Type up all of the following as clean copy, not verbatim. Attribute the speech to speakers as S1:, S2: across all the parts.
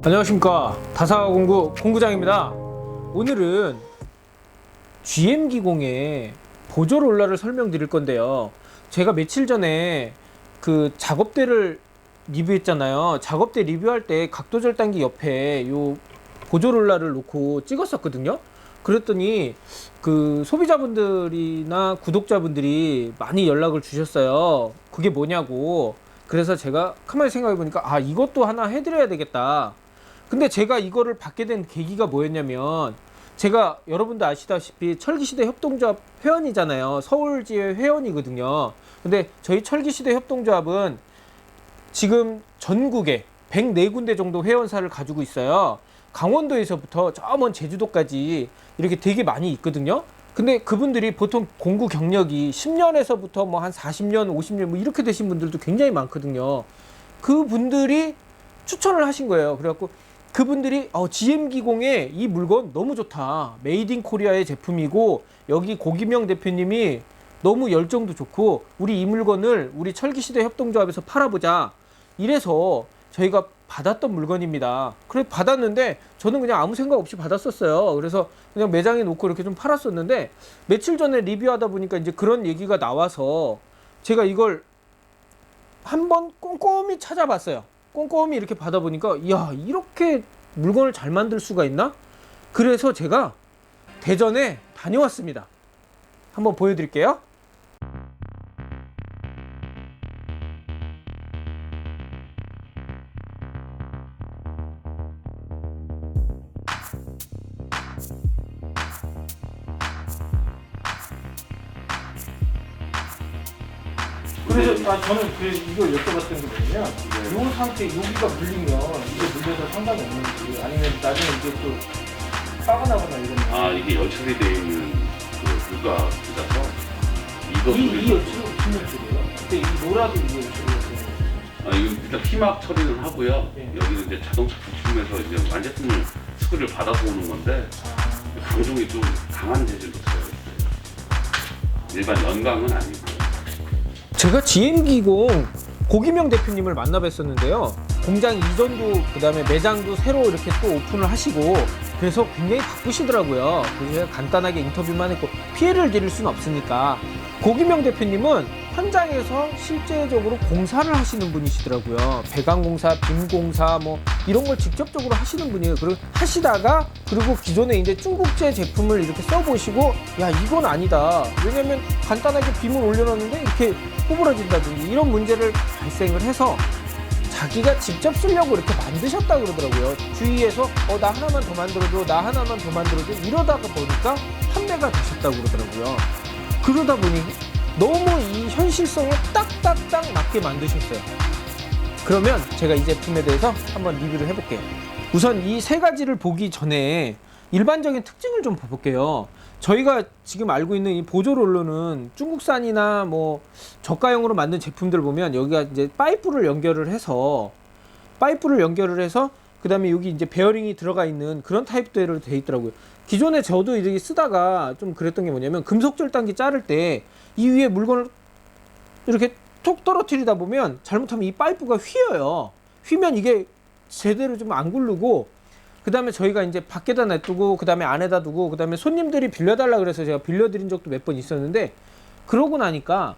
S1: 안녕하십니까, 다사공구 공구장입니다. 오늘은 GM기공의 보조 롤러를 설명드릴 건데요. 제가 며칠 전에 그 작업대를 리뷰했잖아요. 작업대 리뷰할 때 각도 절단기 옆에 요 보조 롤러를 놓고 찍었었거든요. 그랬더니 그 소비자분들이나 구독자분들이 많이 연락을 주셨어요. 그게 뭐냐고. 그래서 제가 가만히 생각해 보니까 이것도 하나 해드려야 되겠다. 근데 제가 이거를 받게 된 계기가 뭐였냐면, 제가 여러분도 아시다시피 철기시대 협동조합 회원이잖아요. 서울지회 회원이거든요. 근데 저희 철기시대 협동조합은 지금 전국에 104군데 정도 회원사를 가지고 있어요. 강원도에서부터 저 먼 제주도까지 이렇게 되게 많이 있거든요. 근데 그분들이 보통 공구 경력이 10년에서부터 뭐 한 40년, 50년 뭐 이렇게 되신 분들도 굉장히 많거든요. 그분들이 추천을 하신 거예요. 그래갖고 그분들이 GM기공의 이 물건 너무 좋다. 메이드 인 코리아의 제품이고, 여기 고기명 대표님이 너무 열정도 좋고, 우리 이 물건을 우리 철기시대 협동조합에서 팔아보자. 이래서 저희가 받았던 물건입니다. 그래 받았는데 저는 그냥 아무 생각 없이 받았었어요. 그래서 그냥 매장에 놓고 이렇게 좀 팔았었는데, 며칠 전에 리뷰하다 보니까 이제 그런 얘기가 나와서 제가 이걸 한번 꼼꼼히 찾아봤어요. 꼼꼼히 이렇게 받아보니까 이야, 이렇게 물건을 잘 만들 수가 있나? 그래서 제가 대전에 다녀왔습니다. 한번 보여드릴게요. 그래서 저는 이걸 여쭤봤던 게 뭐냐면, 이 상태 여기가 물리면 이게 물려서 상관이 없는지, 아니면 나중에 이게 또 빠져나거나 이러면
S2: 이게 열처리 되어 있는 그 누가 뜯어서
S1: 이 열처리 무슨 열처리예요? 근데 이 노라도 이게 열처리가
S2: 이거 일단 피막 처리를 하고요.
S1: 네.
S2: 여기는 이제 자동차 부품에서 이제 완제품을 스크류를 받아서 오는 건데, 강종이 좀 강한 재질로 되어 있어요. 일반 연강은 아니고.
S1: 제가 GM기공 고기명 대표님을 만나 뵀었는데요. 공장 이전도 그다음에 매장도 새로 이렇게 또 오픈을 하시고, 그래서 굉장히 바쁘시더라고요. 그래서 제가 간단하게 인터뷰만 했고, 피해를 드릴 수는 없으니까. 고기명 대표님은 현장에서 실제적으로 공사를 하시는 분이시더라고요. 배관공사, 빔공사 뭐 이런 걸 직접적으로 하시는 분이에요. 그리고 하시다가 기존에 이제 중국제 제품을 이렇게 써보시고, 야, 이건 아니다. 왜냐면 간단하게 빔을 올려놨는데 이렇게 구부러진다든지 이런 문제를 발생을 해서 자기가 직접 쓰려고 이렇게 만드셨다 그러더라고요. 주위에서 나 하나만 더 만들어줘, 나 하나만 더 만들어줘, 이러다가 보니까 판매가 되셨다고 그러더라고요. 그러다 보니 너무 이 현실성에 딱딱딱 맞게 만드셨어요. 그러면 제가 이 제품에 대해서 한번 리뷰를 해볼게요. 우선 이 세 가지를 보기 전에 일반적인 특징을 좀 봐볼게요. 저희가 지금 알고 있는 이 보조 롤러는 중국산이나 뭐 저가형으로 만든 제품들 보면 여기가 이제 파이프를 연결을 해서 그 다음에 여기 이제 베어링이 들어가 있는 그런 타입대로 되어 있더라고요. 기존에 저도 이렇게 쓰다가 좀 그랬던 게 뭐냐면, 금속 절단기 자를 때 이 위에 물건을 이렇게 톡 떨어뜨리다 보면 잘못하면 이 파이프가 휘어요. 휘면 이게 제대로 좀 안 굴르고, 그 다음에 저희가 이제 밖에다 놔두고, 그 다음에 안에다 두고, 그 다음에 손님들이 빌려달라 그래서 제가 빌려드린 적도 몇 번 있었는데, 그러고 나니까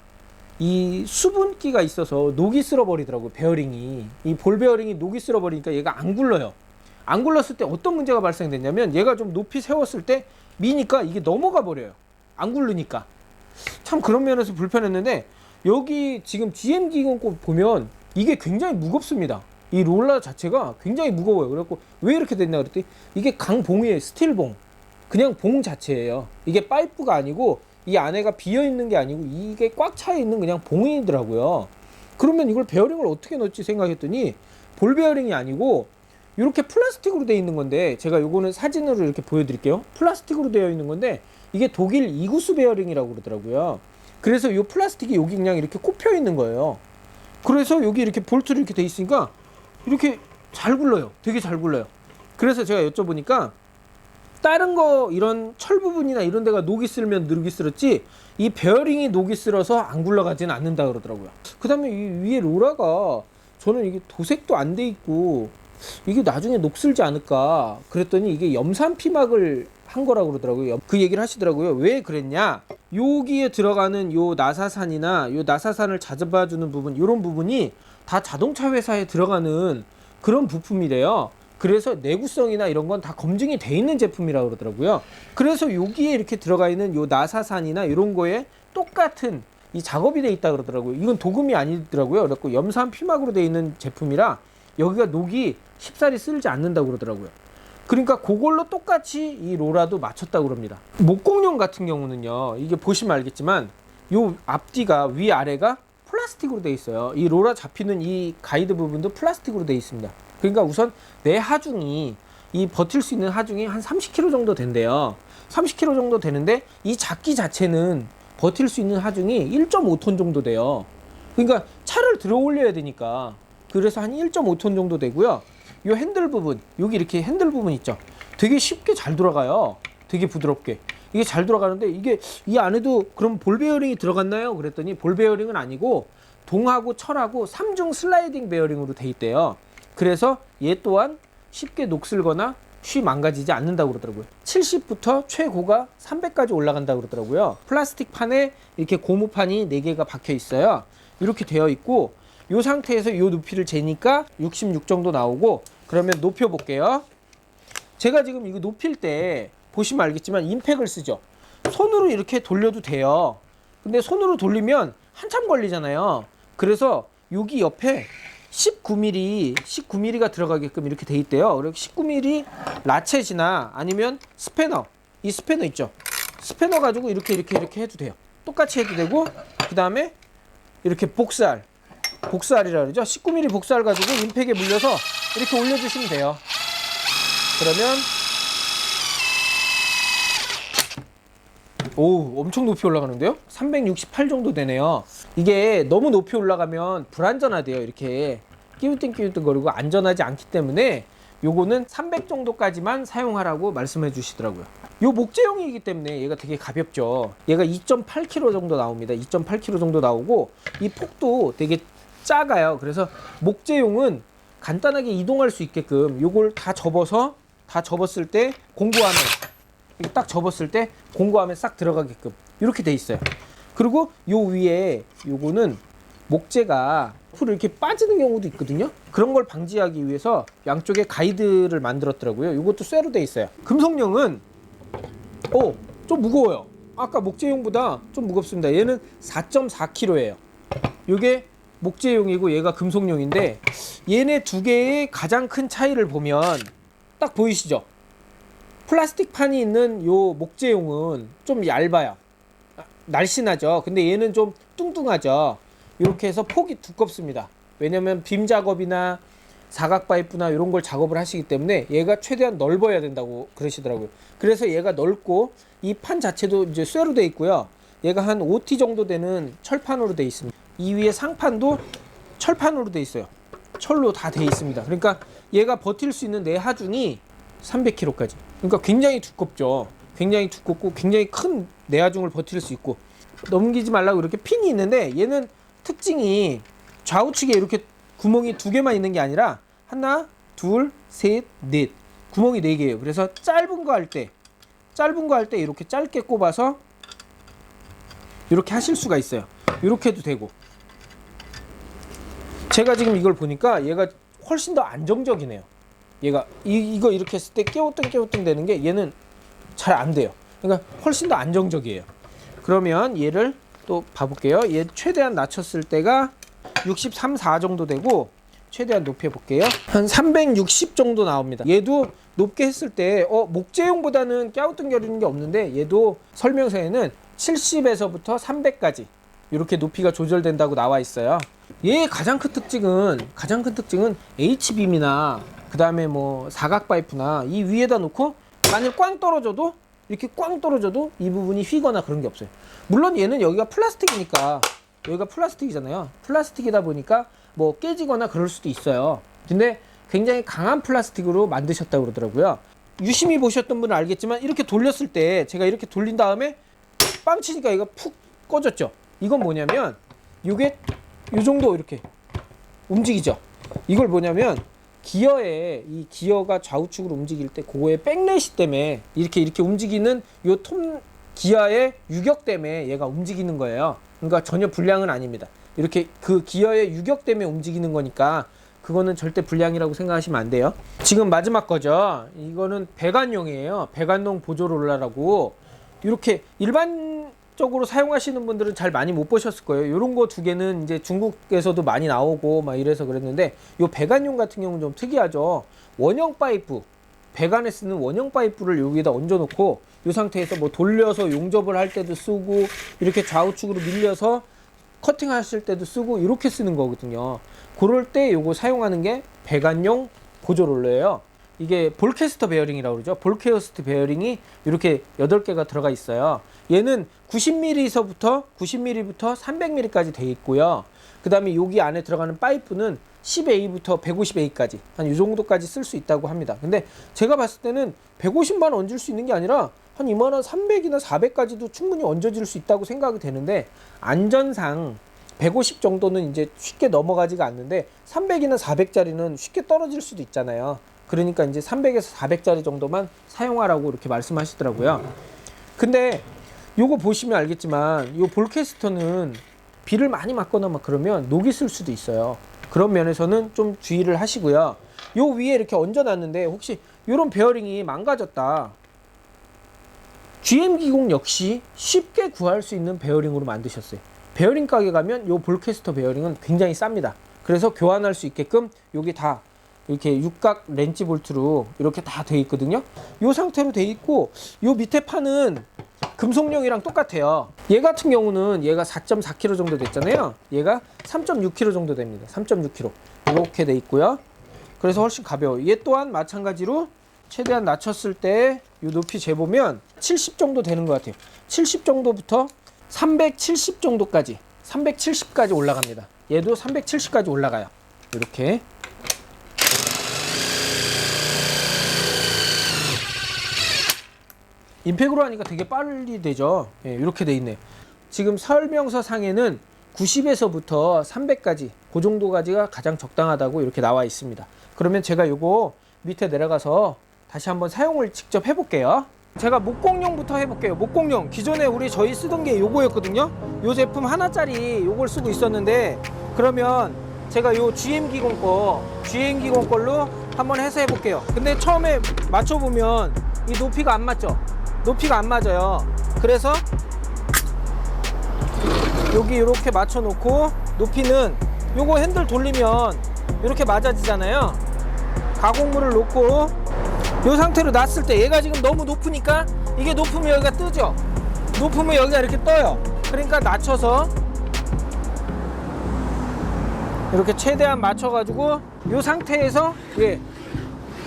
S1: 이 수분기가 있어서 녹이 쓸어버리더라고요. 베어링이, 이 볼 베어링이 녹이 쓸어버리니까 얘가 안 굴러요. 안 굴렀을 때 어떤 문제가 발생됐냐면, 얘가 좀 높이 세웠을 때 미니까 이게 넘어가 버려요. 안 굴르니까. 참 그런 면에서 불편했는데, 여기 지금 GM기공 거 보면 이게 굉장히 무겁습니다. 이 롤러 자체가 굉장히 무거워요. 그래갖고 왜 이렇게 됐냐 그랬더니, 이게 강봉이에요. 스틸봉. 그냥 봉 자체예요. 이게 파이프가 아니고, 이 안에가 비어 있는 게 아니고 이게 꽉 차 있는 그냥 봉이더라고요. 그러면 이걸 베어링을 어떻게 넣지 생각했더니, 볼 베어링이 아니고 이렇게 플라스틱으로 되어 있는 건데, 제가 요거는 사진으로 이렇게 보여드릴게요. 플라스틱으로 되어 있는 건데, 이게 독일 이구스 베어링이라고 그러더라고요. 그래서 이 플라스틱이 여기 그냥 이렇게 꼽혀 있는 거예요. 그래서 여기 이렇게 볼트로 이렇게 돼 있으니까 이렇게 잘 굴러요. 되게 잘 굴러요. 그래서 제가 여쭤보니까, 다른 거 이런 철 부분이나 이런 데가 녹이 쓸면 녹이 쓸었지, 이 베어링이 녹이 쓸어서 안 굴러가지는 않는다 그러더라고요. 그 다음에 이 위에 로라가, 저는 이게 도색도 안 돼 있고 이게 나중에 녹슬지 않을까 그랬더니 이게 염산 피막을 한 거라고 그러더라고요. 그 얘기를 하시더라고요. 왜 그랬냐? 여기에 들어가는 요 나사산이나 요 나사산을 잡아주는 부분, 이런 부분이 다 자동차 회사에 들어가는 그런 부품이래요. 그래서 내구성이나 이런 건 다 검증이 돼 있는 제품이라고 그러더라고요. 그래서 여기에 이렇게 들어가 있는 요 나사산이나 이런 거에 똑같은 이 작업이 돼 있다 그러더라고요. 이건 도금이 아니더라고요. 그래갖고 염산 피막으로 돼 있는 제품이라 여기가 녹이 쉽사리 쓸지 않는다고 그러더라고요. 그러니까 그걸로 똑같이 이 로라도 맞췄다고 그럽니다. 목공용 같은 경우는요, 이게 보시면 알겠지만 요 앞뒤가 위아래가 플라스틱으로 돼 있어요. 이 로라 잡히는 이 가이드 부분도 플라스틱으로 돼 있습니다. 그러니까 우선 내 하중이, 이 버틸 수 있는 하중이 한 30kg 정도 된대요. 30kg 정도 되는데 이 작기 자체는 버틸 수 있는 하중이 1.5톤 정도 돼요. 그러니까 차를 들어 올려야 되니까, 그래서 한 1.5톤 정도 되고요. 요 핸들 부분, 여기 이렇게 핸들 부분 있죠. 되게 쉽게 잘 돌아가요. 되게 부드럽게. 이게 잘 돌아가는데, 이게 이 안에도 그럼 볼 베어링이 들어갔나요? 그랬더니 볼 베어링은 아니고 동하고 철하고 3중 슬라이딩 베어링으로 돼 있대요. 그래서 얘 또한 쉽게 녹슬거나 쉬 망가지지 않는다고 그러더라고요. 70부터 최고가 300까지 올라간다고 그러더라고요. 플라스틱 판에 이렇게 고무판이 4개가 박혀 있어요. 이렇게 되어 있고, 이 상태에서 이 높이를 재니까 66 정도 나오고, 그러면 높여 볼게요. 제가 지금 이거 높일 때 보시면 알겠지만 임팩을 쓰죠. 손으로 이렇게 돌려도 돼요. 근데 손으로 돌리면 한참 걸리잖아요. 그래서 여기 옆에 19mm가 들어가게끔 이렇게 돼 있대요. 그리고 19mm 라쳇이나 아니면 스패너, 이 스패너 있죠. 스패너 가지고 이렇게 해도 돼요. 똑같이 해도 되고, 그 다음에 이렇게 복사알이라 그러죠. 19mm 복사알 가지고 임팩에 물려서 이렇게 올려주시면 돼요. 그러면 오, 엄청 높이 올라가는데요? 368 정도 되네요. 이게 너무 높이 올라가면 불안전하대요. 이렇게 끼우뚱끼우뚱 거리고 안전하지 않기 때문에 요거는 300 정도까지만 사용하라고 말씀해 주시더라고요. 요 목재용이기 때문에 얘가 되게 가볍죠. 얘가 2.8kg 정도 나옵니다. 2.8kg 정도 나오고, 이 폭도 되게 작아요. 그래서 목재용은 간단하게 이동할 수 있게끔 요걸 다 접었을 때 공구함에, 이거 딱 접었을 때 공구함에 싹 들어가게끔 이렇게 돼 있어요. 그리고 요 위에 요거는 목재가 앞으로 이렇게 빠지는 경우도 있거든요. 그런 걸 방지하기 위해서 양쪽에 가이드를 만들었더라고요. 이것도 쇠로 돼 있어요. 금속용은 좀 무거워요. 아까 목재용보다 좀 무겁습니다. 얘는 4.4kg예요. 이게 목재용이고 얘가 금속용인데, 얘네 두 개의 가장 큰 차이를 보면 딱 보이시죠? 플라스틱 판이 있는 요 목재용은 좀 얇아요. 날씬하죠. 근데 얘는 좀 뚱뚱하죠. 이렇게 해서 폭이 두껍습니다. 왜냐면 빔 작업이나 사각 파이프나 이런 걸 작업을 하시기 때문에 얘가 최대한 넓어야 된다고 그러시더라고요. 그래서 얘가 넓고, 이 판 자체도 이제 쇠로 돼 있고요. 얘가 한 5T 정도 되는 철판으로 돼 있습니다. 이 위에 상판도 철판으로 돼 있어요. 철로 다 돼 있습니다. 그러니까 얘가 버틸 수 있는 내 하중이 300kg까지. 그러니까 굉장히 두껍죠. 굉장히 두껍고 굉장히 큰 내하중을 버틸 수 있고, 넘기지 말라고 이렇게 핀이 있는데, 얘는 특징이 좌우측에 이렇게 구멍이 2개만 있는 게 아니라 하나, 둘, 셋, 넷, 구멍이 4개예요. 그래서 짧은 거 할 때 이렇게 짧게 꼽아서 이렇게 하실 수가 있어요. 이렇게 해도 되고. 제가 지금 이걸 보니까 얘가 훨씬 더 안정적이네요. 얘가 이거 이렇게 했을 때 깨우뚱 되는 게 얘는 잘 안 돼요. 그러니까 훨씬 더 안정적이에요. 그러면 얘를 또 봐볼게요. 얘 최대한 낮췄을 때가 63, 4 정도 되고, 최대한 높여 볼게요. 한 360 정도 나옵니다. 얘도 높게 했을 때 목재용보다는 깨우뚱거리는 게 없는데, 얘도 설명서에는 70에서부터 300까지 이렇게 높이가 조절된다고 나와 있어요. 얘의 가장 큰 특징은 H빔이나 그 다음에 뭐 사각 파이프나 이 위에다 놓고 만일 꽝 떨어져도 이 부분이 휘거나 그런 게 없어요. 물론 얘는 여기가 플라스틱이니까, 여기가 플라스틱이잖아요. 플라스틱이다 보니까 뭐 깨지거나 그럴 수도 있어요. 근데 굉장히 강한 플라스틱으로 만드셨다고 그러더라고요. 유심히 보셨던 분은 알겠지만, 이렇게 돌렸을 때 제가 이렇게 돌린 다음에 빵 치니까 얘가 푹 꺼졌죠. 이건 뭐냐면, 이게 이 정도 이렇게 움직이죠. 이걸 뭐냐면 기어에 이 기어가 좌우측으로 움직일 때 그거의 백래시 때문에 이렇게 움직이는 요 톱 기어의 유격 때문에 얘가 움직이는 거예요. 그러니까 전혀 불량은 아닙니다. 이렇게 그 기어의 유격 때문에 움직이는 거니까 그거는 절대 불량이라고 생각하시면 안 돼요. 지금 마지막 거죠. 이거는 배관용이에요. 배관용 보조 롤러라고 이렇게 일반적으로 사용하시는 분들은 잘 많이 못 보셨을 거예요. 이런 거 두 개는 이제 중국에서도 많이 나오고 막 이래서 그랬는데 요 배관용 같은 경우는 좀 특이하죠. 원형 파이프, 배관에 쓰는 원형 파이프를 여기다 얹어 놓고 이 상태에서 뭐 돌려서 용접을 할 때도 쓰고 이렇게 좌우측으로 밀려서 커팅 하실 때도 쓰고 이렇게 쓰는 거거든요. 그럴 때 요거 사용하는 게 배관용 보조 롤러예요. 이게 볼캐스터 베어링이라고 그러죠. 볼캐스트 베어링이 이렇게 8개가 들어가 있어요. 얘는 90mm부터 300mm까지 돼 있고요. 그 다음에 여기 안에 들어가는 파이프는 10A부터 150A까지 한 이 정도까지 쓸 수 있다고 합니다. 근데 제가 봤을 때는 150만 얹을 수 있는 게 아니라 한 이만한 300이나 400까지도 충분히 얹어질 수 있다고 생각이 되는데 안전상 150 정도는 이제 쉽게 넘어가지가 않는데 300이나 400짜리는 쉽게 떨어질 수도 있잖아요. 그러니까 이제 300에서 400짜리 정도만 사용하라고 이렇게 말씀하시더라고요. 근데 요거 보시면 알겠지만 요 볼캐스터는 비를 많이 맞거나 막 그러면 녹이 쓸 수도 있어요. 그런 면에서는 좀 주의를 하시고요. 요 위에 이렇게 얹어놨는데 혹시 요런 베어링이 망가졌다. GM기공 역시 쉽게 구할 수 있는 베어링으로 만드셨어요. 베어링 가게 가면 요 볼캐스터 베어링은 굉장히 쌉니다. 그래서 교환할 수 있게끔 여기 다 이렇게 육각 렌치 볼트로 이렇게 다 돼 있거든요. 요 상태로 돼 있고 요 밑에 판은 금속용이랑 똑같아요. 얘 같은 경우는 얘가 4.4kg 정도 됐잖아요. 얘가 3.6kg 정도 됩니다. 3.6kg 이렇게 돼 있고요. 그래서 훨씬 가벼워요. 얘 또한 마찬가지로 최대한 낮췄을 때 이 높이 재보면 70 정도 되는 것 같아요. 70 정도부터 370 정도까지 370까지 올라갑니다. 얘도 370까지 올라가요. 이렇게 임팩으로 하니까 되게 빨리 되죠. 예, 이렇게 돼 있네요. 지금 설명서 상에는 90에서부터 300까지 그 정도까지가 가장 적당하다고 이렇게 나와 있습니다. 그러면 제가 요거 밑에 내려가서 다시 한번 사용을 직접 해볼게요. 제가 목공용부터 해볼게요. 목공용 기존에 저희 쓰던 게 요거였거든요. 요 제품 하나짜리 요걸 쓰고 있었는데 그러면 제가 요 GM기공 걸로 한번 해서 해볼게요. 근데 처음에 맞춰보면 이 높이가 안 맞죠. 높이가 안 맞아요. 그래서 여기 이렇게 맞춰 놓고 높이는 요거 핸들 돌리면 이렇게 맞아지잖아요. 가공물을 놓고 이 상태로 놨을 때 얘가 지금 너무 높으니까 이게 높으면 여기가 뜨죠. 높으면 여기가 이렇게 떠요. 그러니까 낮춰서 이렇게 최대한 맞춰가지고 이 상태에서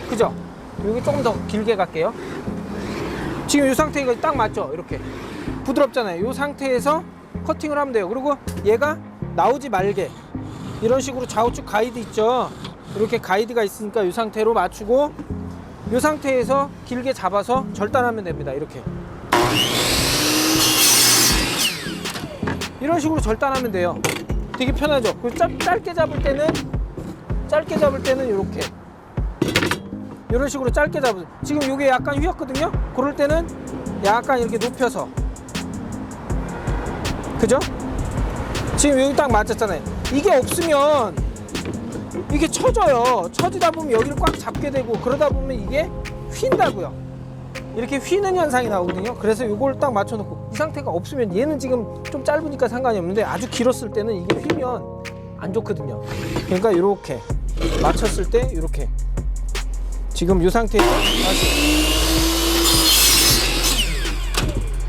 S1: 그죠? 여기 조금 더 길게 갈게요. 지금 이 상태가 딱 맞죠? 이렇게 부드럽잖아요. 이 상태에서 커팅을 하면 돼요. 그리고 얘가 나오지 말게 이런 식으로 좌우측 가이드 있죠. 이렇게 가이드가 있으니까 이 상태로 맞추고 이 상태에서 길게 잡아서 절단하면 됩니다. 이렇게 이런 식으로 절단하면 돼요. 되게 편하죠. 그리고 짧게 잡을 때는 이렇게 이런 식으로 짧게 잡으세요. 지금 이게 약간 휘었거든요. 그럴 때는 약간 이렇게 높여서 그죠? 지금 여기 딱 맞았잖아요. 이게 없으면 이게 처져요. 처지다 보면 여기를 꽉 잡게 되고 그러다 보면 이게 휜다고요. 이렇게 휘는 현상이 나오거든요. 그래서 이걸 딱 맞춰놓고 이 상태가 없으면 얘는 지금 좀 짧으니까 상관이 없는데 아주 길었을 때는 이게 휘면 안 좋거든요. 그러니까 이렇게 맞췄을 때 이렇게 지금 이 상태에서 다시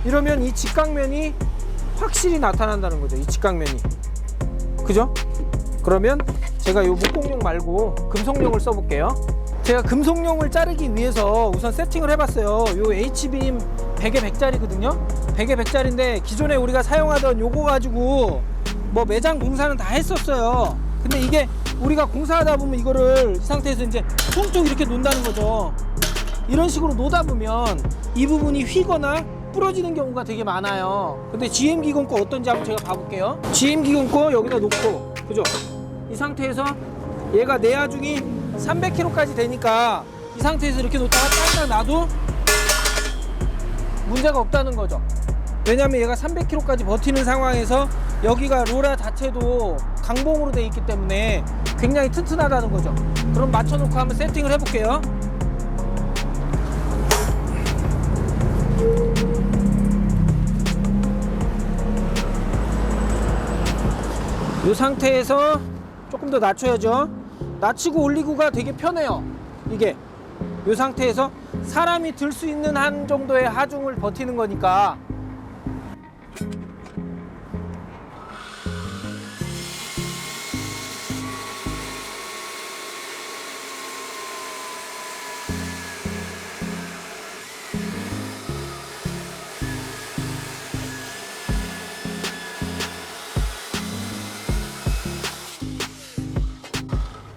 S1: 이러면 이 직각면이 확실히 나타난다는 거죠. 이 직각면이 그죠? 그러면 제가 요 목공용 말고 금속용을 써볼게요. 제가 금속용을 자르기 위해서 우선 세팅을 해봤어요. 요 H빔 100에 100짜리거든요 100에 100짜리인데 기존에 우리가 사용하던 요거 가지고 뭐 매장 공사는 다 했었어요. 근데 이게 우리가 공사하다 보면 이거를 이 상태에서 이제 퉁퉁 이렇게 놓는다는 거죠. 이런 식으로 놓다 보면 이 부분이 휘거나 부러지는 경우가 되게 많아요. 근데 GM기공 거 어떤지 한번 제가 봐볼게요. GM기공 거 여기다 놓고 그죠? 이 상태에서 얘가 내하중이 300kg까지 되니까 이 상태에서 이렇게 놓다가 딱 놔도 문제가 없다는 거죠. 왜냐면 얘가 300kg까지 버티는 상황에서 여기가 로라 자체도 강봉으로 되어 있기 때문에 굉장히 튼튼하다는 거죠. 그럼 맞춰놓고 한번 세팅을 해볼게요. 이 상태에서 조금 더 낮춰야죠. 낮추고 올리고가 되게 편해요. 이게 이 상태에서 사람이 들 수 있는 한 정도의 하중을 버티는 거니까.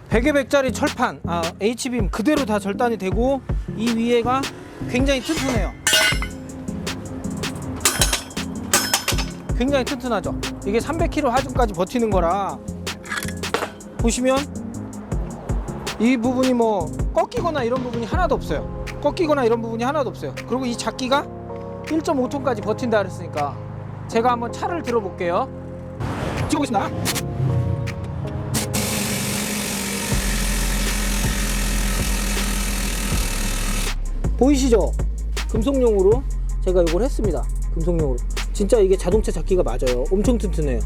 S1: 백에 100짜리 철판, H빔 그대로 다 절단이 되고 이 위에가 굉장히 튼튼해요. 굉장히 튼튼하죠. 이게 300kg 하중까지 버티는 거라 보시면 이 부분이 뭐 꺾이거나 이런 부분이 하나도 없어요. 꺾이거나 이런 부분이 하나도 없어요. 그리고 이 잡기가 1.5톤까지 버틴다 그랬으니까 제가 한번 차를 들어볼게요. 찍어보겠습니다. 보이시죠? 금속용으로 제가 이걸 했습니다. 금속용으로. 진짜 이게 자동차 잡기가 맞아요. 엄청 튼튼해요.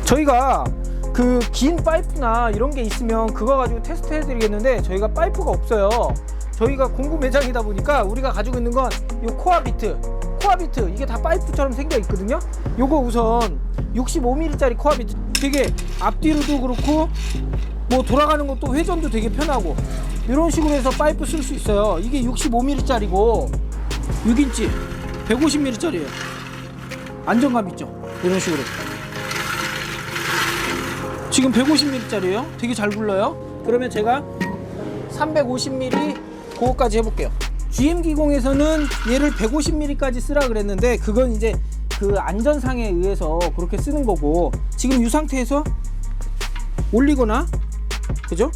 S1: 저희가 그 긴 파이프나 이런 게 있으면 그거 가지고 테스트 해드리겠는데 저희가 파이프가 없어요. 저희가 공구 매장이다 보니까 우리가 가지고 있는 건 이 코어비트 이게 다 파이프처럼 생겨 있거든요. 요거 우선 65mm짜리 코어비트, 되게 앞뒤로도 그렇고 뭐 돌아가는 것도 회전도 되게 편하고 이런 식으로 해서 파이프 쓸 수 있어요. 이게 65mm짜리고 6인치 150mm짜리예요. 안정감 있죠? 이런 식으로. 지금 150mm짜리예요. 되게 잘 굴러요. 그러면 제가 350mm 그거까지 해볼게요. GM기공에서는 얘를 150mm까지 쓰라 그랬는데 그건 이제 그 안전상에 의해서 그렇게 쓰는 거고, 지금 이 상태에서 올리거나, 그죠?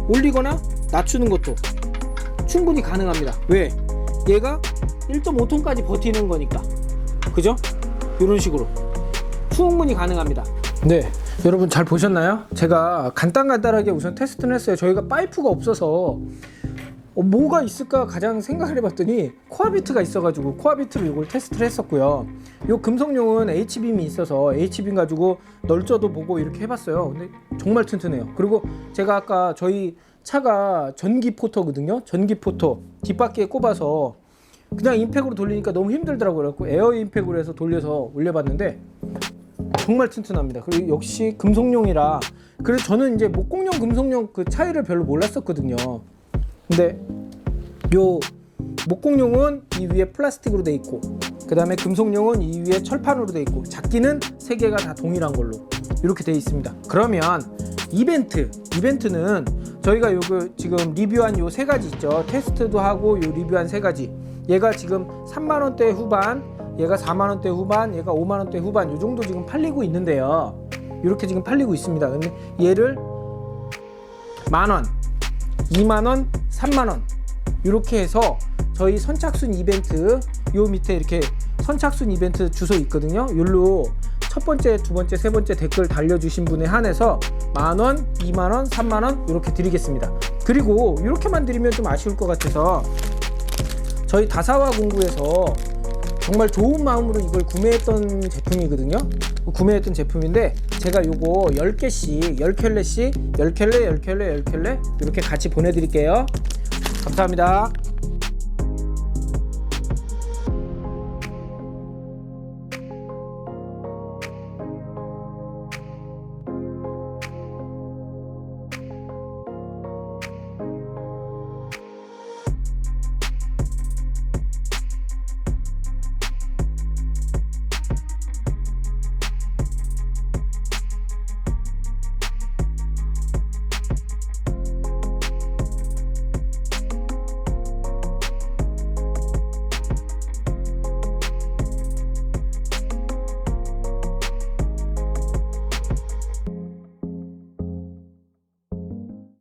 S1: 올리거나 낮추는 것도 충분히 가능합니다. 왜? 얘가 1.5톤까지 버티는 거니까, 그죠? 이런 식으로 충분히 가능합니다. 네, 여러분 잘 보셨나요? 제가 간단하게 우선 테스트를 했어요. 저희가 파이프가 없어서 뭐가 있을까 가장 생각을 해봤더니 코어비트가 있어가지고 코어비트로 이걸 테스트를 했었고요. 요 금속용은 H빔이 있어서 H빔 가지고 널쪄도 보고 이렇게 해봤어요. 근데 정말 튼튼해요. 그리고 제가 아까 저희 차가 전기 포터거든요. 전기 포터 뒷바퀴에 꼽아서 그냥 임팩으로 돌리니까 너무 힘들더라고요. 그래서 에어 임팩으로 해서 돌려서 올려봤는데 정말 튼튼합니다. 그리고 역시 금속용이라, 그래서 저는 이제 목공용 금속용 그 차이를 별로 몰랐었거든요. 근데 요 목공용은 이 위에 플라스틱으로 돼 있고, 그 다음에 금속용은 이 위에 철판으로 돼 있고, 잡기는 세 개가 다 동일한 걸로 이렇게 돼 있습니다. 그러면 이벤트는 저희가 요거 지금 리뷰한 요 세 가지 있죠. 테스트도 하고 요 리뷰한 세 가지, 얘가 지금 3만원대 후반, 얘가 4만원대 후반, 얘가 5만원대 후반 요 정도 지금 팔리고 있는데요. 이렇게 지금 팔리고 있습니다. 근데 얘를 만원, 2만원, 3만원 이렇게 해서 저희 선착순 이벤트, 요 밑에 이렇게 선착순 이벤트 주소 있거든요. 요로 첫 번째, 두 번째, 세 번째 댓글 달려주신 분에 한해서 만원, 2만원, 3만원 이렇게 드리겠습니다. 그리고 이렇게만 드리면 좀 아쉬울 것 같아서 저희 다사와 공구에서 정말 좋은 마음으로 이걸 구매했던 제품이거든요. 구매했던 제품인데 제가 요거 10개씩 10켤레씩 10켤레 이렇게 같이 보내드릴게요. 감사합니다.